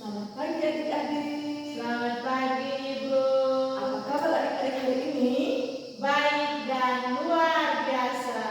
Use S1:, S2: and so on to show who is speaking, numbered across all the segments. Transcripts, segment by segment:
S1: Selamat pagi adik-adik.
S2: Selamat pagi Ibu.
S1: Apa kabar adik-adik hari ini?
S2: Baik dan luar biasa.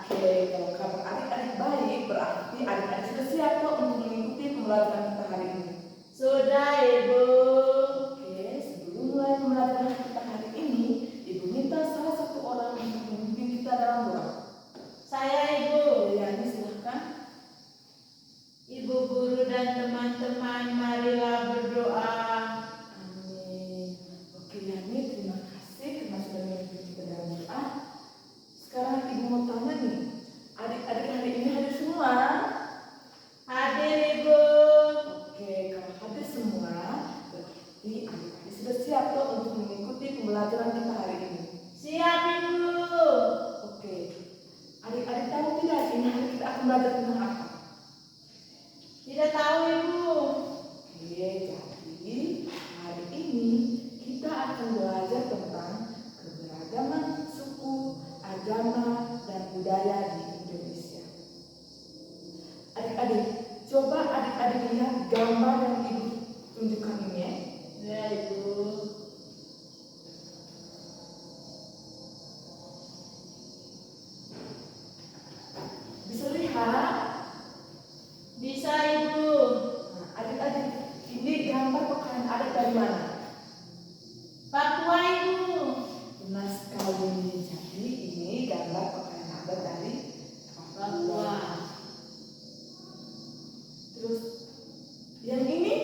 S1: Oke, kalau kabar adik-adik baik berarti adik-adik sudah siap kok untuk mengikuti pembelajaran kita hari ini.
S2: Sudah Ibu.
S1: Oke, sebelum mulai pembelajaran kita hari ini, Ibu minta salah satu orang untuk memimpin kita dalam doa.
S2: Saya Ibu.
S1: Yani silahkan.
S2: Ibu guru dan teman-teman, marilah berdoa.
S1: Amin. Oke Yani, terima kasih karena sudah memimpin kita dalam doa. Sekarang Ibu mau tanya nih, adik-adik hari ini hadir semua?
S2: Hadir Ibu.
S1: Oke, kalau hadir semua, berarti adik-adik sudah siap kok untuk mengikuti pembelajaran kita hari ini.
S2: Siap Ibu.
S1: Oke, adik-adik tahu tidak ini hari kita akan belajar tentang apa?
S2: Tidak tahu Ibu.
S1: Oke, jadi hari ini kita akan belajar tentang keberagaman suku, agama, dan budaya di Indonesia. Adik-adik, coba adik-adik lihat gambar yang Ibu tunjukkan ini ya.
S2: Ya Ibu.
S1: Bisa lihat?
S2: Bisa Ibu.
S1: Nah, adik-adik, ini gambar pakaian adat dari mana?
S2: Papua Ibu.
S1: Benar sekali. Jadi ini gambar pakaian adat dari
S2: Papua.
S1: Terus yang ini?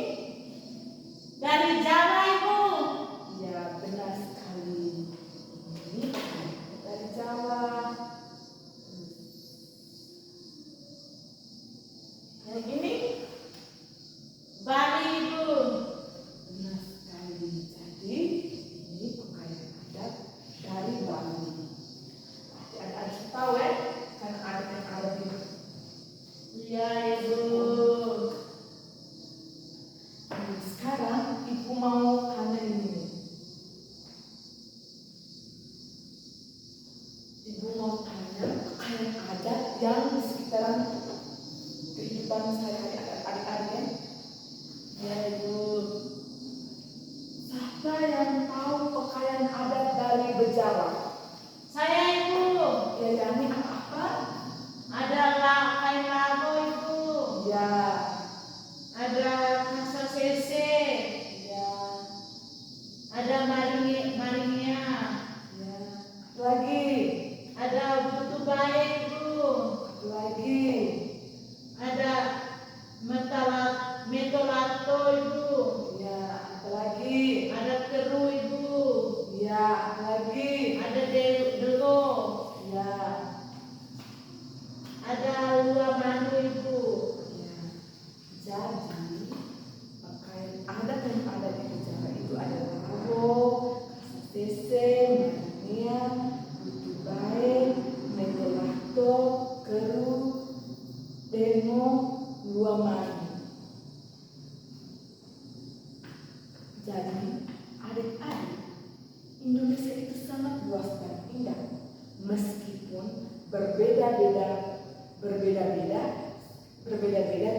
S2: Dari Jawa Ibu.
S1: Ya, benar sekali. Ini pakaian adat dari Jawa. Yang ini?
S2: Bali Ibu.
S1: Benar sekali. Jadi ini pakaian adat dari Bali. Adik-adik tahu ya? Karena adat yang ada di
S2: Iya Ibu.
S1: Nah, sekarang Ibu mau tanya ini. Ibu mau tanya pakaian adat yang di sekitaran kehidupan sehari-hari adik-adik ya.
S2: Iya Ibu.
S1: Siapa yang tahu pakaian adat dari Bejawa?
S2: Saya Ibu.
S1: Ya, Yani apa?
S2: Ada kain lamo Ibu.
S1: Ya,
S2: Ada kasa sese.
S1: ya,
S2: Ada maringnya.
S1: ya. Lagi,
S2: Ada butuh baik Ibu.
S1: lagi.
S2: Ada metolato Ibu.
S1: Ya, apa lagi?
S2: Ada keru Ibu.
S1: Ya, apa lagi?
S2: Ada delo.
S1: Ya,
S2: Ada luar manu Ibu.
S1: ya. Jadi pakaian adat yang ada di Bejawa itu ada labo, kasatese, marania, butuh baik, metolato, keru, demo, luamani. Jadi adik-adik, Indonesia itu sangat luas dan indah, meskipun berbeda-beda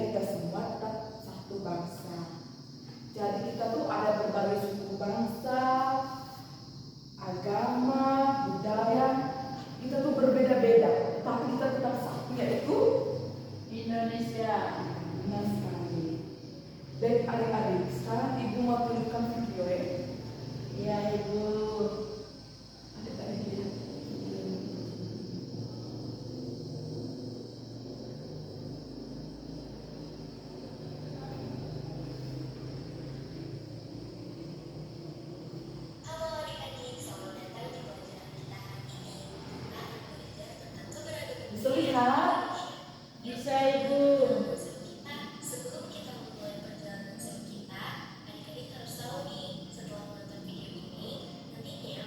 S1: kita semua tetap satu bangsa. Jadi kita tuh ada berbagai suku bangsa, agama, budaya, kita tuh berbeda-beda, tapi kita tetap satu, yaitu
S2: Indonesia.
S1: benar sekali. Baik adik-adik, sekarang Ibu mau tunjukkan video ya.
S2: Iya Ibu.
S1: Adik-adik lihat.
S3: Halo adik-adik, selamat datang di pelajaran kita hari ini. Kita akan belajar tentang keberagaman
S1: Bisa lihat?
S2: Bisa Ibu.
S3: seru kita. Sebelum kita memulai perjalanan seru kita, adik-adik harus tahu nih, setelah menonton video ini, nantinya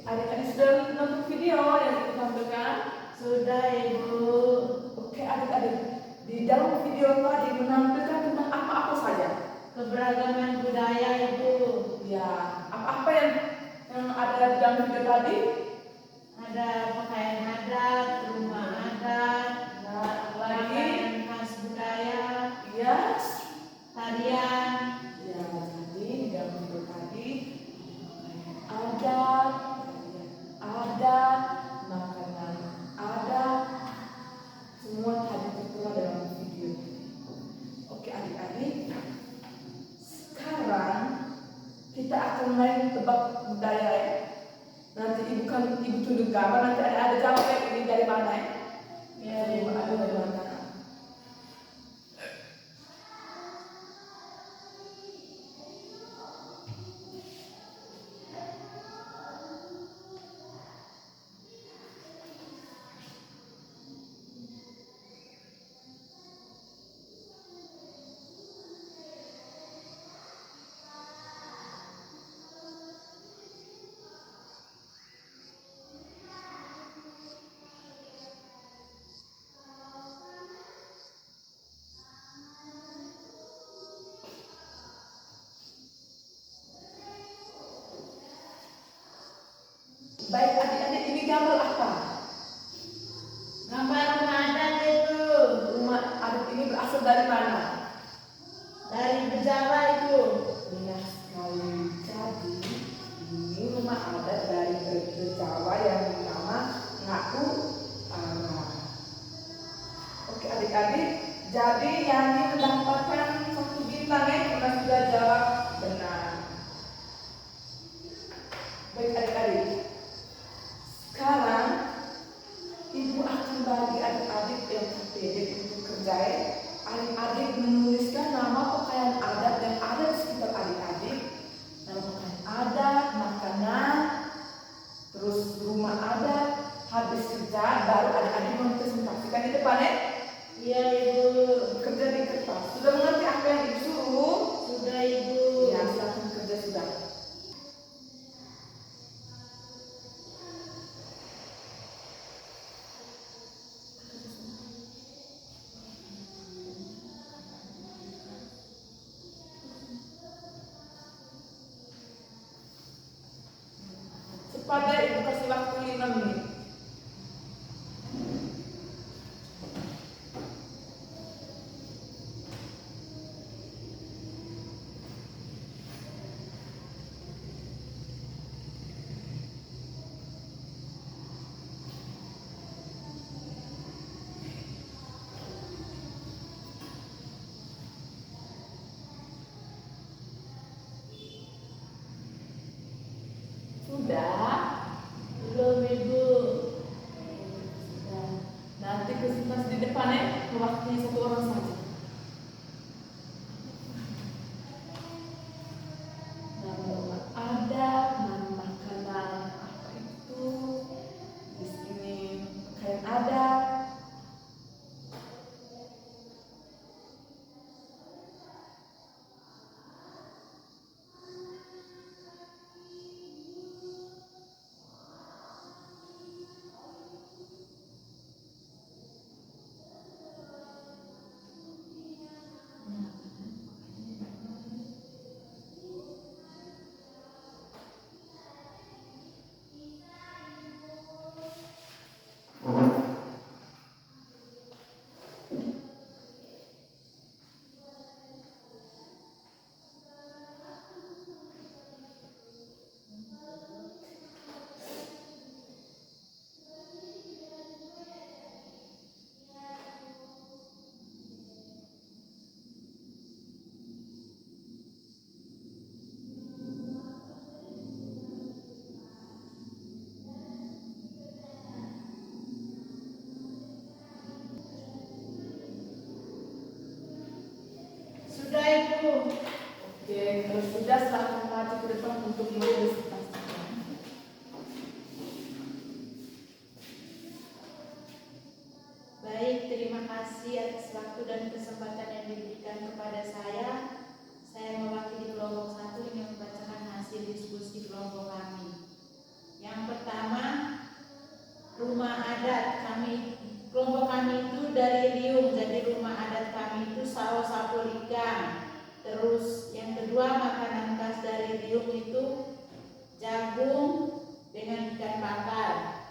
S1: Adik-adik sudah nonton video yang Ibu tampilkan?
S2: Sudah Ibu.
S1: Oke adik-adik, di dalam video tadi menampilkan tentang apa-apa saja?
S2: Keberagaman budaya Ibu.
S1: Ya, apa-apa yang ada di dalam video tadi?
S2: Ada pakaian adat, rumah adat,
S1: Nah, lagi?
S2: makanan khas budaya,
S1: Ya,
S2: tarian.
S1: ya jadi di dalam video tadi ada makanan ada, semua tadi tertera dalam video. Oke adik-adik, sekarang kita akan main tebak budaya ya. Nanti ibu tunjuk gambar, nanti ada jawab ya, ini dari mana ya?
S2: Ya
S1: Ibu
S2: Ibu.
S1: ada dari mana? Baik adik-adik, ini gambar apa?
S2: Gambar rumah adat itu.
S1: Rumah adat ini berasal dari mana?
S2: Dari Jawa Ibu.
S1: Benar sekali. Jadi ini rumah adat dari Jawa yang bernama Ngaku Arah. Oke adik-adik, jadi yang mendapatkan 1 bintang ya, karena sudah jawab benar. Baik adik-adik, sekarang ibu akan bagi adik-adik yang terpilih untuk kerja ya. Adik-adik menuliskan nama pakaian adat yang ada di sekitar adik-adik, nama pakaian adat, makanan, terus rumah adat. Habis kerja baru adik-adik mempresentasikan di depan ya.
S2: Iya Ibu.
S1: Kerja di kertas. Sudah mengerti apa yang ibu suruh?
S2: Sudah Ibu.
S1: Ya, silakan kerja sudah. Cepat deh, ibu kasih waktu 5 menit. Sudah?
S2: Belum Ibu.
S1: Sudah. Nanti presentasi di depan ya, waktunya 1 orang saja. Nama rumah adat, nama makanan apa itu? Di sini pakaian adat.
S2: Sudah Ibu.
S1: Oke, kalau sudah silakan maju ke depan untuk mempresentasikan.
S2: Baik, terima kasih atas waktu dan kesempatan yang diberikan kepada saya. Saya mewakili kelompok 1 ingin membacakan hasil diskusi kelompok kami. Yang pertama bakar.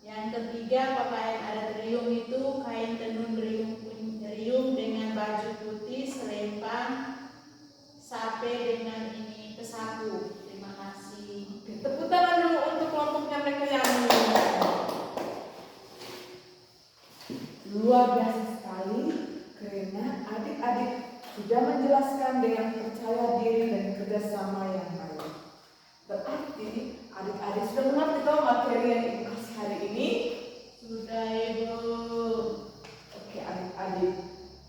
S2: Yang ketiga, pakaian adat Riung itu kain tenun Riung dengan baju putih, selempang, sape dengan ini pesaku. Terima kasih.
S1: Tepuk tangan dulu untuk kelompoknya mereka yang menyanyikan. Luar biasa sekali karena adik-adik sudah menjelaskan dengan percaya diri dan kerjasama yang baik. Berarti adik-adik sudah mengerti toh materi yang ibu kasih hari ini?
S2: Sudah, Ibu.
S1: Oke adik-adik,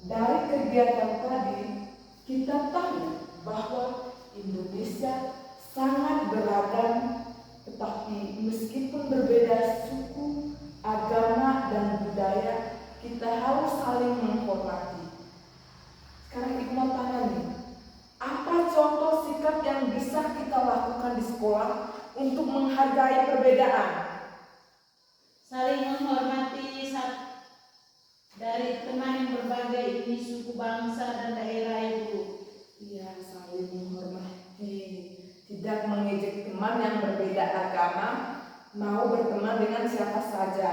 S1: dari kegiatan tadi kita tahu bahwa Indonesia sangat beragam, tetapi meskipun berbeda suku, agama, dan budaya, kita harus saling menghormati. Sekarang ibu mau tanya nih, apa contoh sikap yang bisa kita lakukan di sekolah untuk menghargai perbedaan?
S2: Saling menghormati dari teman yang berbagai ini suku, bangsa, dan daerah, Ibu.
S1: Iya, saling menghormati, tidak mengejek teman yang berbeda agama, mau berteman dengan siapa saja.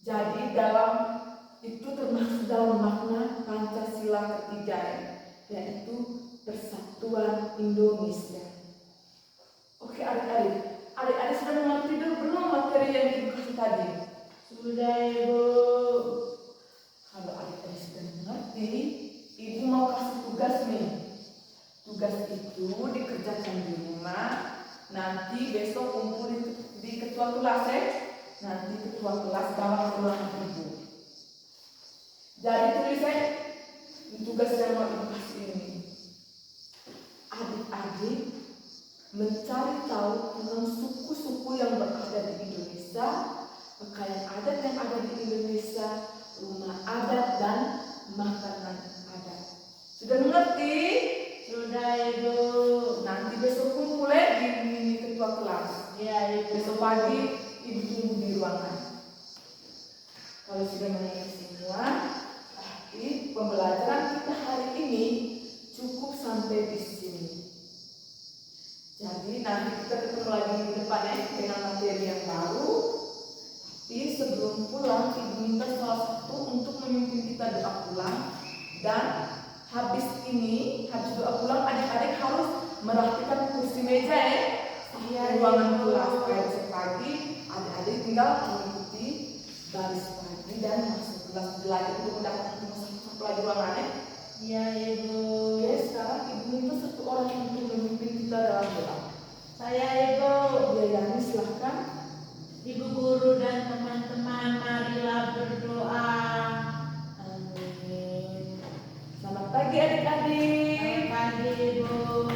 S1: Jadi itu termasuk dalam makna Pancasila ketiga, yaitu persatuan Indonesia. Oke adik-adik sudah mengerti belum materi yang ibu kasih tadi?
S2: Sudah, Ibu.
S1: Kalau adik-adik sudah mengerti, ibu mau kasih tugas nih. Tugas itu dikerjakan di rumah. Nanti besok kumpul di ketua kelas ya. Nanti ketua kelas bawa ke ruangan ibu. Jadi tulisnya tugas yang mau ibu kasih ini. Adik-adik mencari tahu tentang suku-suku yang berada di Indonesia, pakaian adat yang ada di Indonesia, rumah adat dan makanan adat. Sudah mengerti?
S2: Sudah, Ibu.
S1: Nanti besok kumpul di ketua kelas.
S2: Ya, Ibu.
S1: Besok pagi ibu tunggu di ruangan. Kalau sudah mengerti semua, berarti pembelajaran kita hari ini cukup sampai di sini. Jadi nanti kita ketemu lagi di depan dengan materi yang baru. Tapi sebelum pulang, ibu minta salah satu untuk memimpin kita doa pulang. Dan habis doa pulang, adik-adik harus merapikan kursi meja di ruangan kelas. Besok pagi adik-adik tinggal mengikuti baris pagi dan masuk kelas belajar untuk mendapatkan satu lagi ruangannya.
S2: Ya, Ibu.
S1: Oke, sekarang ibu minta satu orang untuk memimpin kita dalam doa.
S2: Saya, Ibu.
S1: Ya, Yani silahkan.
S2: Ibu guru dan teman-teman, marilah berdoa.
S1: Amin. Selamat pagi adik-adik.
S2: Selamat pagi, Ibu.